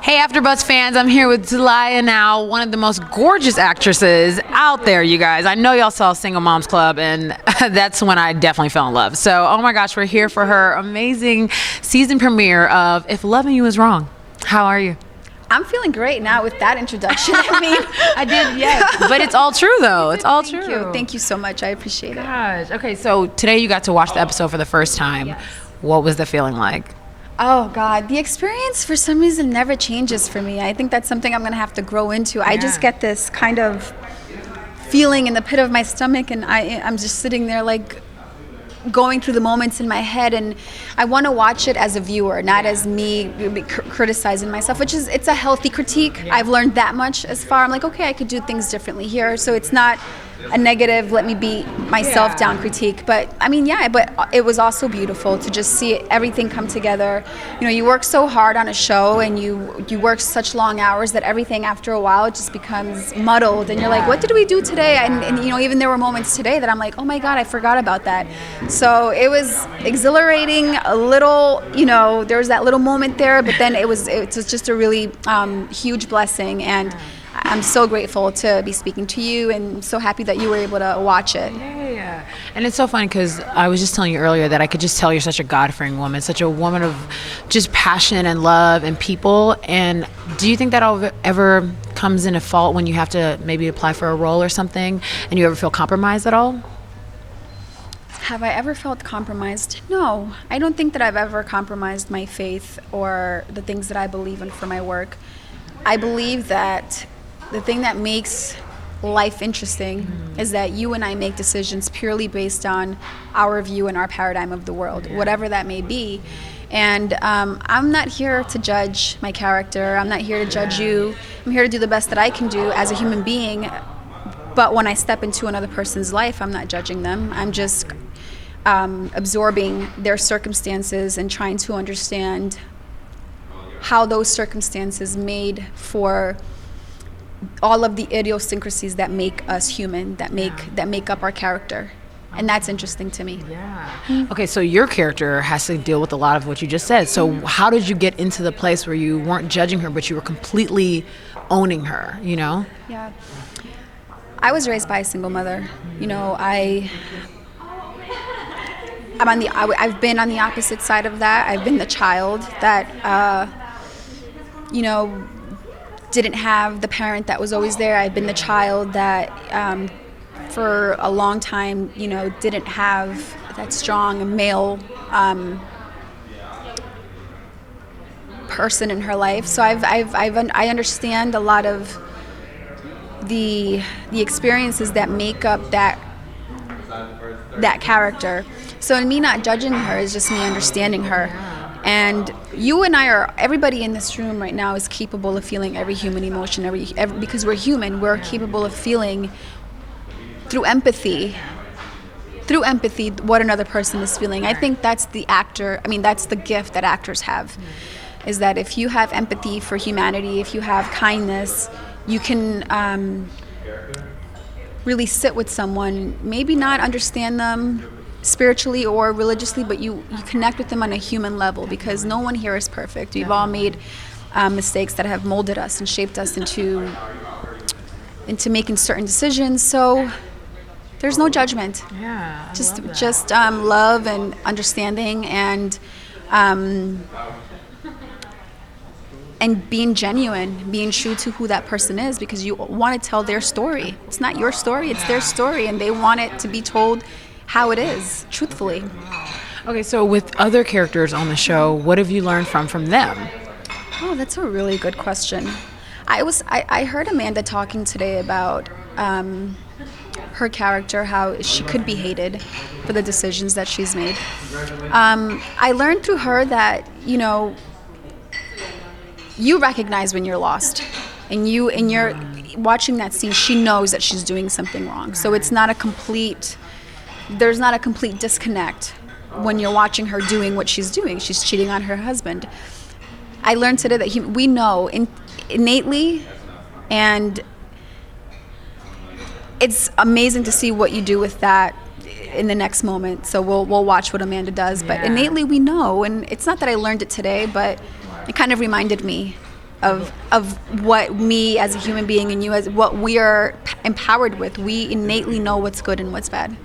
Hey, AfterBuzz fans, I'm here with Zulay Henao, one of the most gorgeous actresses out there, you guys. I know y'all saw Single Moms Club, and that's when I definitely fell in love. So, oh my gosh, we're here for her amazing season premiere of If Loving You Is Wrong. How are you? I'm feeling great now with that introduction. I mean, I did, yes. But it's all true, though. It's all true. Thank you. Thank you so much. I appreciate it. Gosh. Okay, so today you got to watch the episode for the first time. Yes. What was the feeling like? Oh, God. The experience, for some reason, never changes for me. I think that's something I'm going to have to grow into. I just get this kind of feeling in the pit of my stomach, and I'm just sitting there, like, going through the moments in my head, and I want to watch it as a viewer, not as me criticizing myself, which is, it's a healthy critique. I've learned that much as far. I'm like, okay, I could do things differently here. So it's not a negative, let me beat myself down critique. But I mean, but it was also beautiful to just see everything come together. You know, you work so hard on a show, and you work such long hours that everything after a while it just becomes muddled, and you're like, what did we do today? And you know, even there were moments today that I'm like, oh my God, I forgot about that. So it was exhilarating, a little, you know, there was that little moment there, but then it was just a really huge blessing, and I'm so grateful to be speaking to you, and so happy that you were able to watch it. Yeah. And it's so funny because I was just telling you earlier that I could just tell you're such a God-fearing woman, such a woman of just passion and love and people. And do you think that ever comes in a fault when you have to maybe apply for a role or something, and you ever feel compromised at all? Have I ever felt compromised? No. I don't think that I've ever compromised my faith or the things that I believe in for my work. I believe that the thing that makes life interesting is that you and I make decisions purely based on our view and our paradigm of the world, whatever that may be. And I'm not here to judge my character. I'm not here to judge you. I'm here to do the best that I can do as a human being. But when I step into another person's life, I'm not judging them. I'm just absorbing their circumstances and trying to understand how those circumstances made for all of the idiosyncrasies that make us human, that make up our character. And that's interesting to me. Yeah. Okay, so your character has to deal with a lot of what you just said. So how did you get into the place where you weren't judging her, but you were completely owning her, you know? Yeah. I was raised by a single mother. You know, I've been on the opposite side of that. I've been the child that, you know, didn't have the parent that was always there. I've been the child that, for a long time, you know, didn't have that strong male person in her life. So I understand a lot of the experiences that make up that character. So in me not judging her is just me understanding her. And you and everybody in this room right now is capable of feeling every human emotion, because we're human. We're capable of feeling through empathy what another person is feeling. I think that's that's the gift that actors have, is that if you have empathy for humanity, if you have kindness, you can really sit with someone, maybe not understand them spiritually or religiously, but you connect with them on a human level, because no one here is perfect. We've all made mistakes that have molded us and shaped us into making certain decisions. So there's no judgment. Yeah, just love and understanding, and being genuine, being true to who that person is, because you want to tell their story. It's not your story, it's their story, and they want it to be told how it is, truthfully. Okay, so with other characters on the show, what have you learned from them? Oh, that's a really good question. I heard Amanda talking today about her character, how she could be hated for the decisions that she's made. I learned through her that, you know, you recognize when you're lost, and you're watching that scene, she knows that she's doing something wrong. So it's not there's not a complete disconnect when you're watching her doing what she's doing. She's cheating on her husband. I learned today that we know innately, and it's amazing to see what you do with that in the next moment. So we'll watch what Amanda does. But innately we know, and it's not that I learned it today, but it kind of reminded me of what me as a human being and you as what we are empowered with. We innately know what's good and what's bad.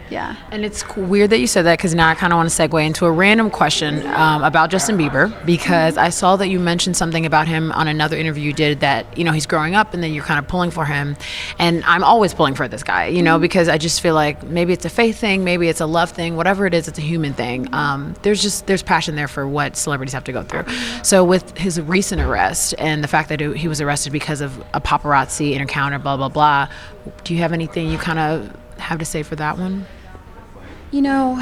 Yeah. And it's weird that you said that, because now I kind of want to segue into a random question about Justin Bieber, because I saw that you mentioned something about him on another interview you did, that, you know, he's growing up and then you're kind of pulling for him. And I'm always pulling for this guy, you know, because I just feel like maybe it's a faith thing, maybe it's a love thing, whatever it is, it's a human thing. There's passion there for what celebrities have to go through. So with his recent arrest and the fact that he was arrested because of a paparazzi encounter, blah, blah, blah, do you have anything you kind of have to say for that one? You know,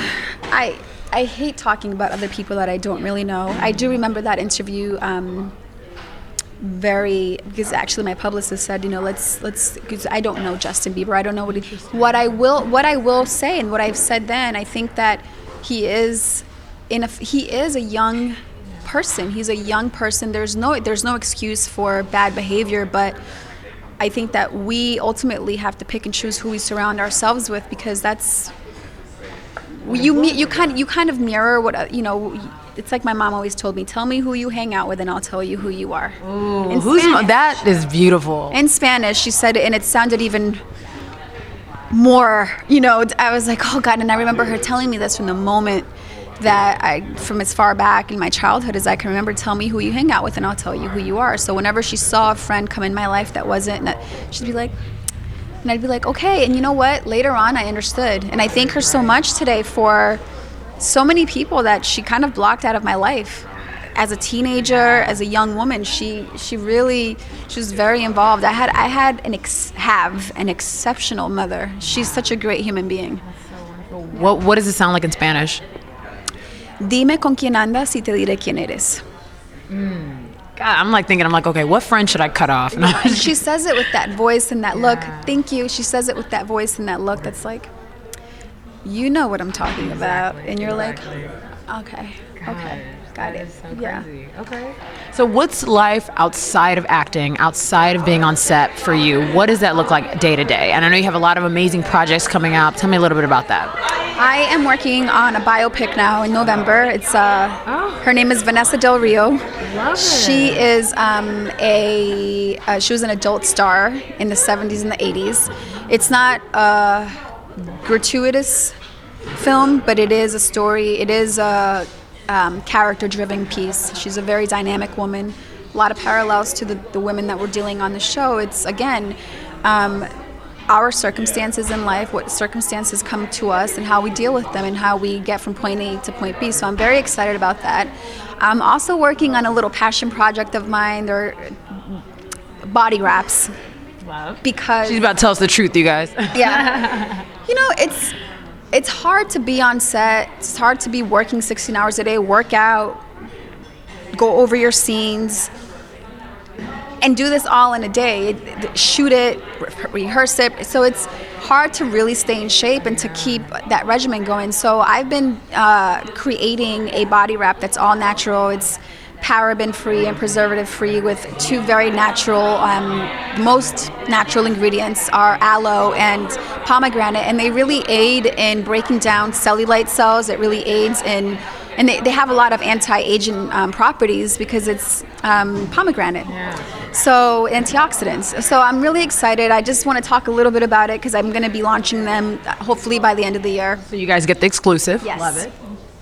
I hate talking about other people that I don't really know. I do remember that interview because actually my publicist said, you know, let's because I don't know Justin Bieber. I don't know what I will say, and what I've said then. I think that he is a young person. He's a young person. There's no excuse for bad behavior, but I think that we ultimately have to pick and choose who we surround ourselves with, because that's you kind of mirror what, you know. It's like my mom always told me, tell me who you hang out with and I'll tell you who you are. Ooh, that is beautiful. In Spanish, she said it, and it sounded even more, you know, I was like, oh God. And I remember her telling me this from the moment that from as far back in my childhood as I can remember, tell me who you hang out with and I'll tell you who you are. So whenever she saw a friend come in my life that wasn't, she'd be like, and I'd be like, okay. And you know what? Later on, I understood. And I thank her so much today for so many people that she kind of blocked out of my life. As a teenager, as a young woman, she was very involved. I have an exceptional mother. She's such a great human being. What does it sound like in Spanish? Dime con quién andas y te diré quién eres. God, I'm like, okay, what friend should I cut off? She says it with that voice and that look. Thank you. She says it with that voice and that look that's like, you know what I'm talking about. And you're like, okay, got it. So crazy. Okay. So what's life outside of acting, outside of being on set for you? What does that look like day to day? And I know you have a lot of amazing projects coming out. Tell me a little bit about that. I am working on a biopic now in November. It's her name is Vanessa Del Rio. Love it. She is she was an adult star in the 70s and the 80s. It's not a gratuitous film, but it is a story. It is a character-driven piece. She's a very dynamic woman. A lot of parallels to the women that we're dealing on the show. It's, again, our circumstances in life, what circumstances come to us and how we deal with them and how we get from point A to point B. So I'm very excited about that. I'm also working on a little passion project of mine. They're body wraps. Love. Because she's about to tell us the truth, you guys. Yeah. You know, it's hard to be on set. It's hard to be working 16 hours a day, work out, go over your scenes, and do this all in a day. Shoot it, rehearse it. So it's hard to really stay in shape and to keep that regimen going. So I've been creating a body wrap that's all natural. It's paraben-free and preservative-free with two very natural, most natural ingredients are aloe and pomegranate, and they really aid in breaking down cellulite cells. It really aids in, and they have a lot of anti-aging properties because it's pomegranate. Yeah. So antioxidants. So I'm really excited. I just want to talk a little bit about it because I'm going to be launching them hopefully by the end of the year. So you guys get the exclusive. Yes. Love it.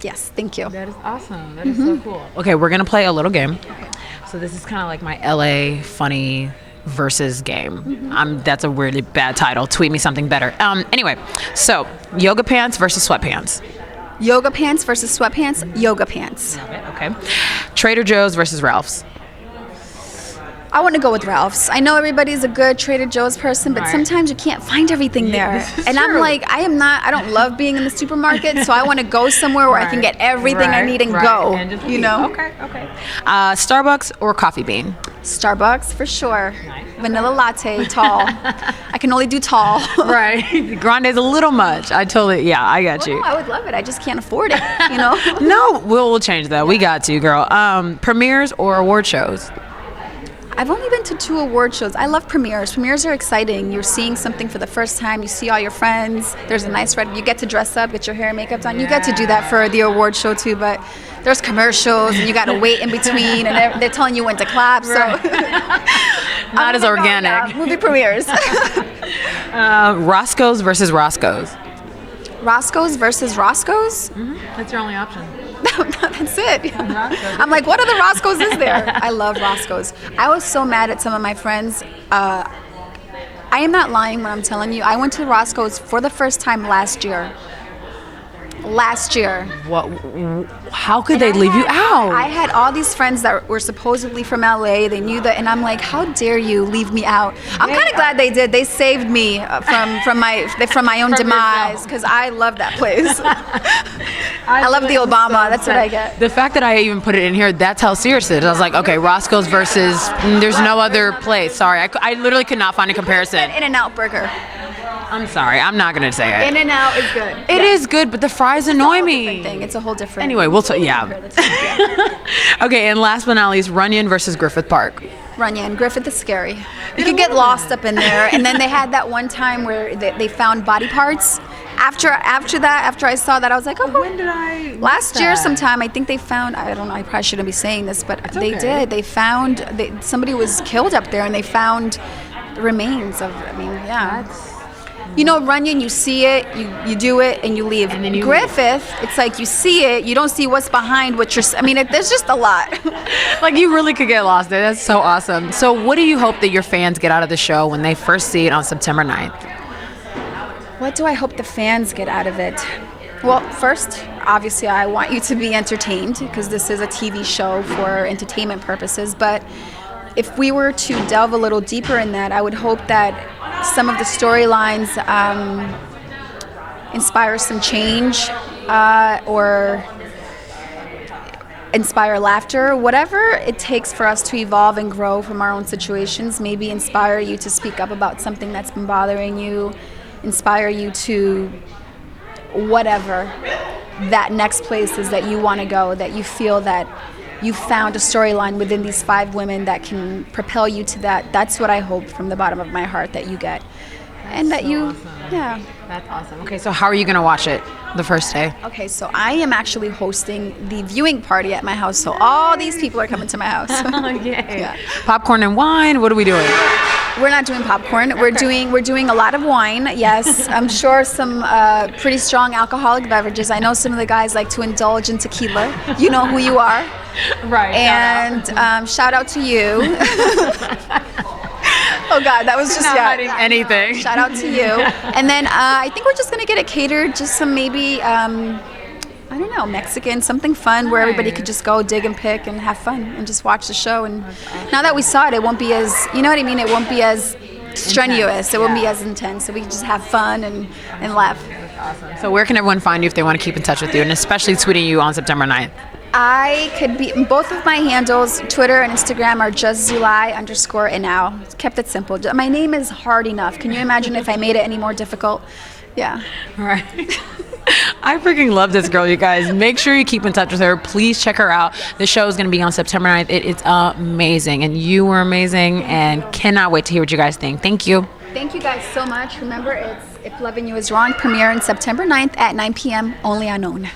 Yes, thank you. That is awesome. That is so cool. Okay, we're going to play a little game. Okay. So this is kind of like my LA funny versus game. That's a really bad title. Tweet me something better. Anyway, so yoga pants versus sweatpants. Yoga pants versus sweatpants. Yoga pants. Okay. Trader Joe's versus Ralph's. I want to go with Ralph's. I know everybody's a good Trader Joe's person, but sometimes you can't find everything there. And I'm like, I don't love being in the supermarket, so I want to go somewhere where I can get everything I need and go. And you know? Okay. Starbucks or Coffee Bean? Starbucks for sure. Nice. Vanilla latte, tall. I can only do tall. Right. Grande's a little much. I got you. No, I would love it. I just can't afford it, you know? No, we'll change that. We got to, girl. Premieres or award shows? I've only been to 2 award shows. I love premieres. Premieres are exciting. You're seeing something for the first time. You see all your friends. There's a nice red. You get to dress up, get your hair and makeup done. You get to do that for the award show too, but there's commercials and you got to wait in between, and they're telling you when to clap. So not as organic. Movie premieres. Roscoe's versus Roscoe's. Roscoe's versus Roscoe's? That's your only option. That's it. I'm like, what other Roscoe's is there? I love Roscoe's. I was so mad at some of my friends. I am not lying when I'm telling you. I went to Roscoe's for the first time last year. What? How could they leave you out? I had all these friends that were supposedly from LA. They knew that, and I'm like, how dare you leave me out? I'm kind of glad they did. They saved me from my own demise, because I love that place. I love the Obama. That's what I get. The fact that I even put it in here, that's how serious it is. I was like, okay, Roscoe's versus, there's no other place. Sorry, I literally could not find a comparison. In-N-Out burger. I'm sorry, I'm not going to say it. In-N-Out is good. It is good, but the fries annoy me. It's a whole different. Anyway, we'll talk. Yeah. Okay, and last but not least, Runyon versus Griffith Park. Runyon. Griffith is scary. You could get lost up in there. And then they had that one time where they found body parts. After I saw that, I was like, oh. When did I? Last year sometime, I think they found, I don't know, I probably shouldn't be saying this, but they did. They found, somebody was killed up there, and they found the remains of, you know, Runyon, you see it, you do it, and you leave. And then Griffith, it's like you see it, you don't see what's behind what you're. There's just a lot. Like, you really could get lost there. That's so awesome. So what do you hope that your fans get out of the show when they first see it on September 9th? What do I hope the fans get out of it? Well, first, obviously, I want you to be entertained, because this is a TV show for entertainment purposes. But if we were to delve a little deeper in that, I would hope that some of the storylines inspire some change or inspire laughter, whatever it takes for us to evolve and grow from our own situations. Maybe inspire you to speak up about something that's been bothering you, inspire you to whatever that next place is that you want to go, that you feel that you found a storyline within these 5 women that can propel you to that. That's what I hope from the bottom of my heart that you get. And that you, awesome. Yeah. That's awesome. Okay, so how are you going to watch it the first day? Okay, so I am actually hosting the viewing party at my house. So all these people are coming to my house. Yeah. Popcorn and wine, what are we doing? We're not doing popcorn. We're doing a lot of wine. Yes, I'm sure some pretty strong alcoholic beverages. I know some of the guys like to indulge in tequila. You know who you are. Right. And shout out to you. Oh God, that was just hiding anything. Shout out to you. And then I think we're just gonna get it catered, just some maybe I don't know, Mexican, something fun where everybody could just go dig and pick and have fun and just watch the show. And now that we saw it, it won't be as, you know what I mean? It won't be as strenuous. It won't be as intense. So we can just have fun and laugh. Awesome. So where can everyone find you if they want to keep in touch with you, and especially tweeting you on September 9th? I could be, both of my handles, Twitter and Instagram, are just Zulay_Henao. Kept it simple. My name is hard enough. Can you imagine if I made it any more difficult? Yeah. Right. I freaking love this girl, you guys. Make sure you keep in touch with her. Please check her out. The show is going to be on September 9th. It's amazing, and you were amazing, and cannot wait to hear what you guys think. Thank you. Thank you guys so much. Remember, it's If Loving You Is Wrong, premiere on September 9th at 9 p.m. only on OWN.